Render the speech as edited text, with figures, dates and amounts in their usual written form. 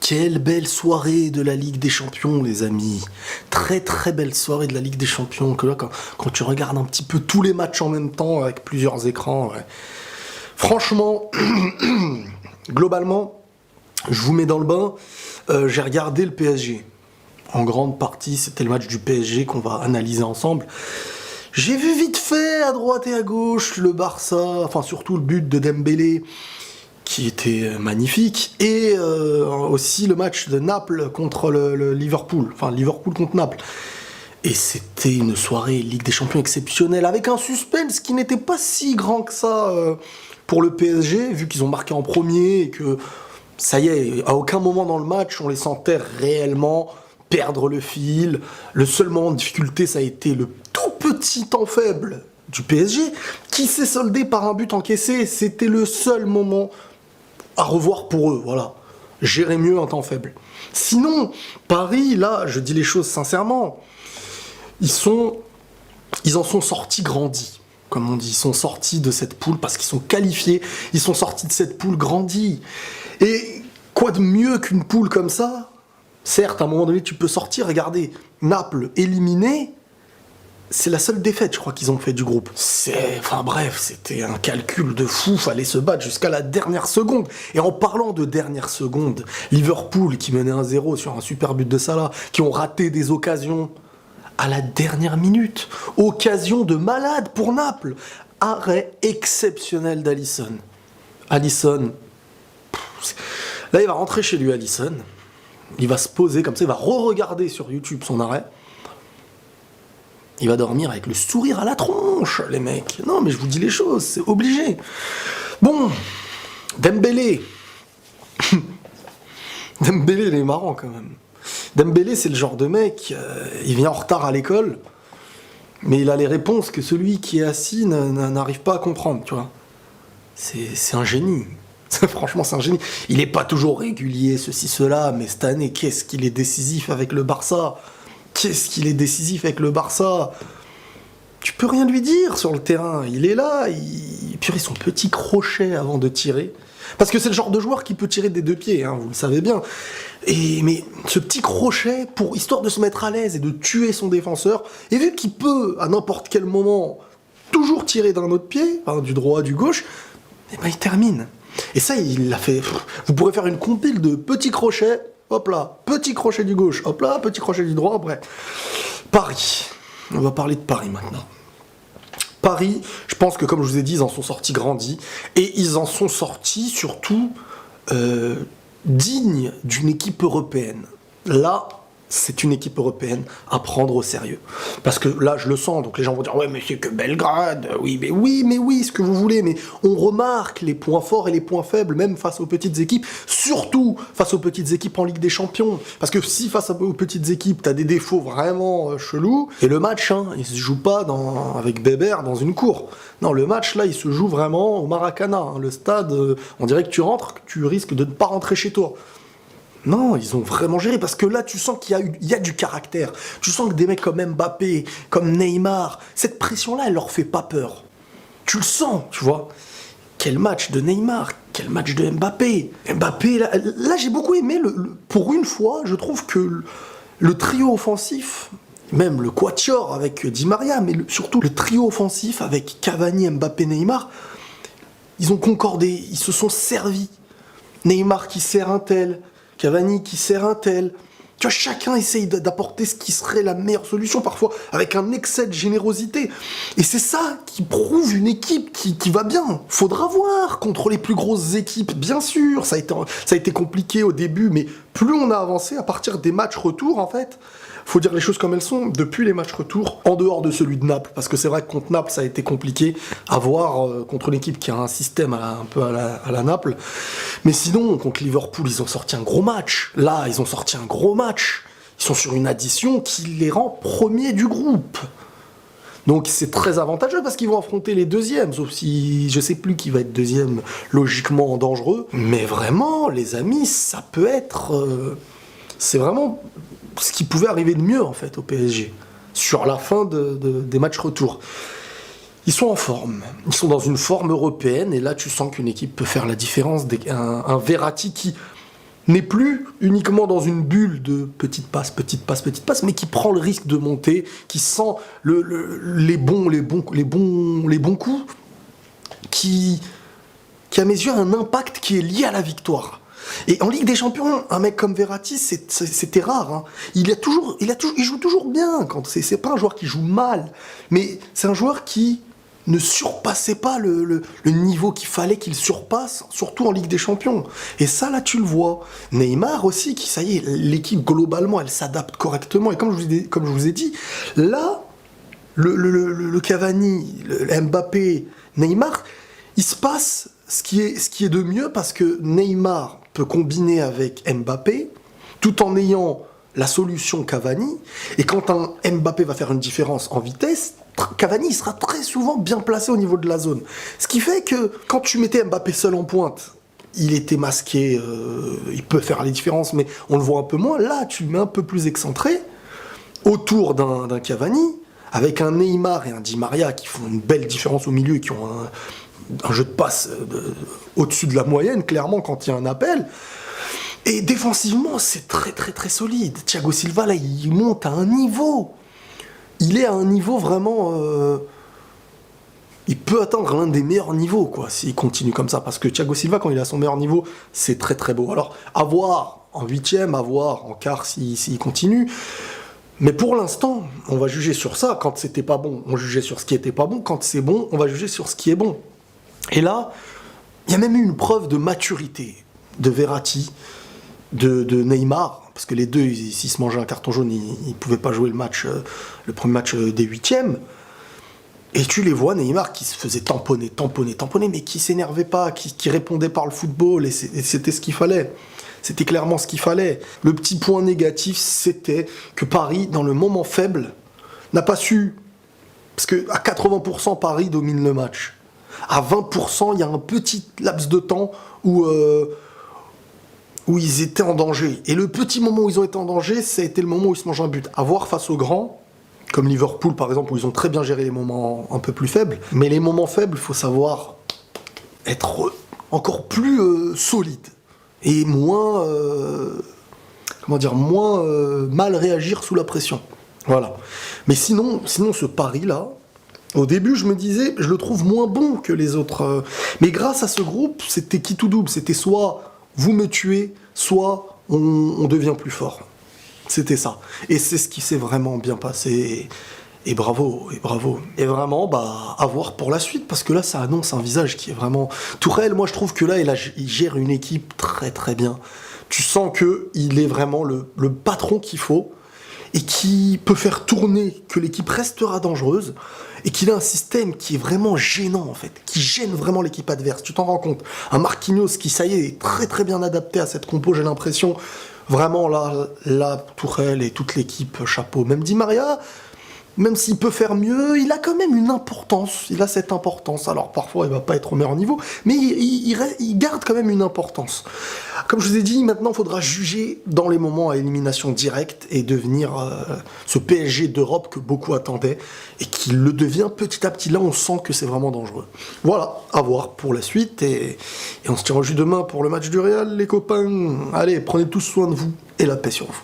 Quelle belle soirée de la Ligue des Champions, les amis. Très très belle soirée de la Ligue des Champions. Que là, quand tu regardes un petit peu tous les matchs en même temps avec plusieurs écrans, ouais. Franchement, globalement, je vous mets dans le bain. J'ai regardé le PSG. En grande partie, c'était le match du PSG qu'on va analyser ensemble. J'ai vu vite fait à droite et à gauche le Barça, enfin surtout le but de Dembélé, qui était magnifique, et aussi le match de Naples contre le Liverpool, enfin Liverpool contre Naples. Et c'était une soirée Ligue des Champions exceptionnelle, avec un suspense qui n'était pas si grand que ça pour le PSG, vu qu'ils ont marqué en premier, et que, ça y est, à aucun moment dans le match, on les sentait réellement perdre le fil. Le seul moment de difficulté, ça a été le tout petit temps faible du PSG, qui s'est soldé par un but encaissé. C'était le seul moment à revoir pour eux, voilà. Gérer mieux un temps faible. Sinon, Paris, là, je dis les choses sincèrement, ils en sont sortis grandis, comme on dit. Ils sont sortis de cette poule parce qu'ils sont qualifiés. Ils sont sortis de cette poule grandis. Et quoi de mieux qu'une poule comme ça? Certes, à un moment donné, tu peux sortir. Regardez, Naples éliminé, c'est la seule défaite, je crois, qu'ils ont fait du groupe. Enfin bref, c'était un calcul de fou, fallait se battre jusqu'à la dernière seconde. Et en parlant de dernière seconde, Liverpool qui menait 1-0 sur un super but de Salah, qui ont raté des occasions à la dernière minute. Occasion de malade pour Naples. Arrêt exceptionnel d'Alisson. Alisson, là il va rentrer chez lui, Alisson. Il va se poser comme ça, il va re-regarder sur YouTube son arrêt. Il va dormir avec le sourire à la tronche, les mecs. Non, mais je vous dis les choses, c'est obligé. Bon, Dembélé. Dembélé, il est marrant quand même. Dembélé, c'est le genre de mec, il vient en retard à l'école, mais il a les réponses que celui qui est assis n'arrive pas à comprendre, tu vois. C'est un génie. Franchement, c'est un génie. Il n'est pas toujours régulier, ceci, cela, mais cette année, qu'est-ce qu'il est décisif avec le Barça. Qu'est-ce qu'il est décisif avec le Barça. Tu peux rien lui dire sur le terrain. Il est là, il purée son petit crochet avant de tirer. Parce que c'est le genre de joueur qui peut tirer des deux pieds, hein, vous le savez bien. Mais ce petit crochet, histoire de se mettre à l'aise et de tuer son défenseur, et vu qu'il peut, à n'importe quel moment, toujours tirer d'un autre pied, enfin, du droit, du gauche, et ben il termine. Et ça, il l'a fait. Vous pourrez faire une compile de petits crochets. Hop là, petit crochet du gauche, hop là, petit crochet du droit, bref. Paris. On va parler de Paris maintenant. Paris, je pense que comme je vous ai dit, ils en sont sortis grandis. Et ils en sont sortis surtout dignes d'une équipe européenne. Là, c'est une équipe européenne à prendre au sérieux. Parce que là, je le sens, donc les gens vont dire « Ouais, mais c'est que Belgrade, oui, ce que vous voulez. » Mais on remarque les points forts et les points faibles, même face aux petites équipes, surtout face aux petites équipes en Ligue des Champions. Parce que si face aux petites équipes, t'as des défauts vraiment chelous, et le match, hein, il se joue pas avec Bébert dans une cour. Non, le match, là, il se joue vraiment au Maracana. Hein. Le stade, on dirait que tu rentres, que tu risques de ne pas rentrer chez toi. Non, ils ont vraiment géré, parce que là, tu sens qu'il y a du caractère. Tu sens que des mecs comme Mbappé, comme Neymar, cette pression-là, elle leur fait pas peur. Tu le sens, tu vois. Quel match de Neymar, quel match de Mbappé. Mbappé, là j'ai beaucoup aimé, pour une fois, je trouve que le trio offensif, même le quatuor avec Di Maria, mais surtout le trio offensif avec Cavani, Mbappé, Neymar, ils ont concordé, ils se sont servis. Neymar qui sert un tel, Cavani qui sert un tel. Tu vois, chacun essaye d'apporter ce qui serait la meilleure solution, parfois avec un excès de générosité. Et c'est ça qui prouve une équipe qui va bien. Faudra voir contre les plus grosses équipes, bien sûr. Ça a été compliqué au début, mais plus on a avancé, à partir des matchs retour, en fait, faut dire les choses comme elles sont, depuis les matchs retour, en dehors de celui de Naples, parce que c'est vrai que contre Naples, ça a été compliqué à voir contre une équipe qui a un système un peu à la Naples. Mais sinon, contre Liverpool, ils ont sorti un gros match. Là, ils ont sorti un gros match. Ils sont sur une addition qui les rend premiers du groupe. Donc c'est très avantageux parce qu'ils vont affronter les deuxièmes, sauf si je sais plus qui va être deuxième logiquement dangereux. Mais vraiment, les amis, ça peut être... c'est vraiment ce qui pouvait arriver de mieux en fait au PSG sur la fin des matchs retour. Ils sont en forme, ils sont dans une forme européenne et là tu sens qu'une équipe peut faire la différence. Un Verratti qui n'est plus uniquement dans une bulle de petite passe, mais qui prend le risque de monter, qui sent les bons coups, qui à mes yeux a un impact qui est lié à la victoire. Et en Ligue des Champions, un mec comme Verratti, c'était rare. Hein. Il joue toujours bien. C'est pas un joueur qui joue mal, mais c'est un joueur qui ne surpassait pas le niveau qu'il fallait qu'il surpasse, surtout en Ligue des Champions. Et ça, là, tu le vois. Neymar aussi, ça y est, l'équipe, globalement, elle s'adapte correctement. Et comme je vous ai dit, là, le Cavani, le Mbappé, Neymar, il se passe ce qui est de mieux parce que Neymar peut combiner avec Mbappé, tout en ayant la solution Cavani. Et quand un Mbappé va faire une différence en vitesse, Cavani il sera très souvent bien placé au niveau de la zone. Ce qui fait que quand tu mettais Mbappé seul en pointe, il était masqué, il peut faire les différences, mais on le voit un peu moins. Là, tu le mets un peu plus excentré, autour d'un Cavani, avec un Neymar et un Di Maria qui font une belle différence au milieu et qui ont un jeu de passe au-dessus de la moyenne, clairement, quand il y a un appel. Et défensivement, c'est très très très solide. Thiago Silva, là, il monte à un niveau. Il est à un niveau vraiment... il peut atteindre l'un des meilleurs niveaux, quoi, s'il continue comme ça. Parce que Thiago Silva, quand il est à son meilleur niveau, c'est très très beau. Alors, à voir en huitième, à voir en quart s'il continue. Mais pour l'instant, on va juger sur ça. Quand c'était pas bon, on jugeait sur ce qui était pas bon. Quand c'est bon, on va juger sur ce qui est bon. Et là, il y a même eu une preuve de maturité de Verratti, de Neymar, parce que les deux, s'ils se mangeaient un carton jaune, ils ne pouvaient pas jouer le premier match des huitièmes. Et tu les vois, Neymar qui se faisait tamponner, mais qui s'énervait pas, qui répondait par le football, et c'était ce qu'il fallait. C'était clairement ce qu'il fallait. Le petit point négatif, c'était que Paris, dans le moment faible, n'a pas su... Parce qu'à 80%, Paris domine le match. À 20%, il y a un petit laps de temps où ils étaient en danger. Et le petit moment où ils ont été en danger, ça a été le moment où ils se mangent un but. À voir face aux grands, comme Liverpool par exemple, où ils ont très bien géré les moments un peu plus faibles. Mais les moments faibles, il faut savoir être encore plus solide. Et moins mal réagir sous la pression. Voilà. Mais sinon ce pari-là, au début, je me disais, je le trouve moins bon que les autres. Mais grâce à ce groupe, c'était qui tout double. C'était soit vous me tuez, soit on devient plus fort. C'était ça. Et c'est ce qui s'est vraiment bien passé. Et bravo, et bravo. Et vraiment, à voir pour la suite, parce que là, ça annonce un visage qui est vraiment... Tourelle, moi, je trouve que là, il gère une équipe très, très bien. Tu sens qu'il est vraiment le patron qu'il faut, et qui peut faire tourner, que l'équipe restera dangereuse, et qu'il a un système qui est vraiment gênant, en fait, qui gêne vraiment l'équipe adverse. Tu t'en rends compte. Un Marquinhos qui, ça y est très, très bien adapté à cette compo, j'ai l'impression. Vraiment, là, Tourelle et toute l'équipe, chapeau. Même Di Maria... Même s'il peut faire mieux, il a quand même une importance. Il a cette importance. Alors parfois, il va pas être au meilleur niveau, mais il garde quand même une importance. Comme je vous ai dit, maintenant, il faudra juger dans les moments à élimination directe et devenir ce PSG d'Europe que beaucoup attendaient et qui le devient petit à petit. Là, on sent que c'est vraiment dangereux. Voilà, à voir pour la suite. Et on se tient au jus demain pour le match du Real, les copains. Allez, prenez tous soin de vous et la paix sur vous.